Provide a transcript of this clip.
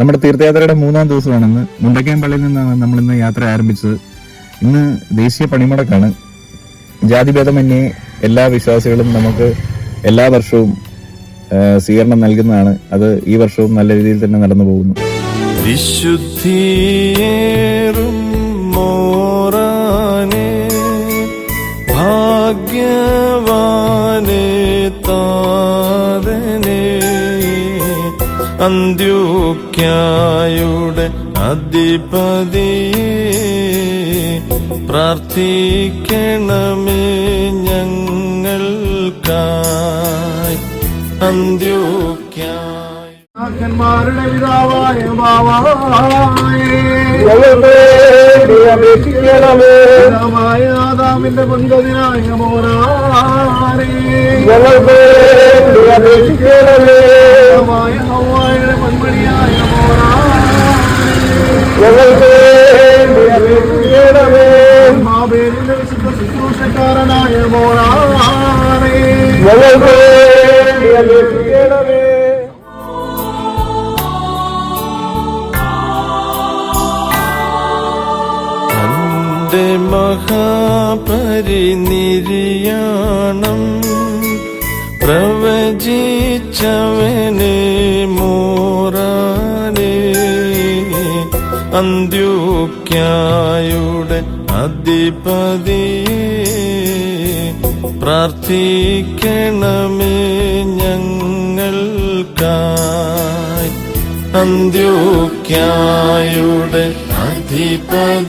നമ്മുടെ തീർത്ഥയാത്രയുടെ 3-ാം ദിവസമാണെന്ന്. മുണ്ടക്കയം നിന്നാണ് നമ്മളിന്ന് യാത്ര ആരംഭിച്ചത്. ഇന്ന് ദേശീയ പണിമുടക്കാണ്. ജാതിഭേദമന്യേ എല്ലാ വിശ്വാസികളും നമുക്ക് എല്ലാ വർഷവും സ്വീകരണം നൽകുന്നതാണ്. അത് ഈ വർഷവും നല്ല രീതിയിൽ തന്നെ നടന്നു പോകുന്നു. വിശുദ്ധിയേറും മോറാനെ ഭാഗ്യവാനെ താതനെ അന്ത്യോക്യായുടെ അധിപതിയെ പ്രാർത്ഥിക്കണമേ ഞങ്ങൾക്കായി. അന്ത്യോക്യായ ാരുടെ പിതാവായ പിതാവായ ആദാമിന്റെ പൊൻകതിനായ മോനാരേ പിതാവായ ഹവ്വായുടെ പൊന്മണിയായ മോനാരേ മാബേലിന്റെ വിശുദ്ധ ശുശ്രൂഷക്കാരനായ മോനാരേ തന്റെ മഹാപരിനിര്യാണം പ്രവചിച്ചവനെ മോറാനെ അന്ത്യോക്യായുടെ അധിപതിയെ പ്രാർത്ഥിക്കണമേ ഞങ്ങൾക്കായി. അന്ത്യോക്യായുടെ അധിപതി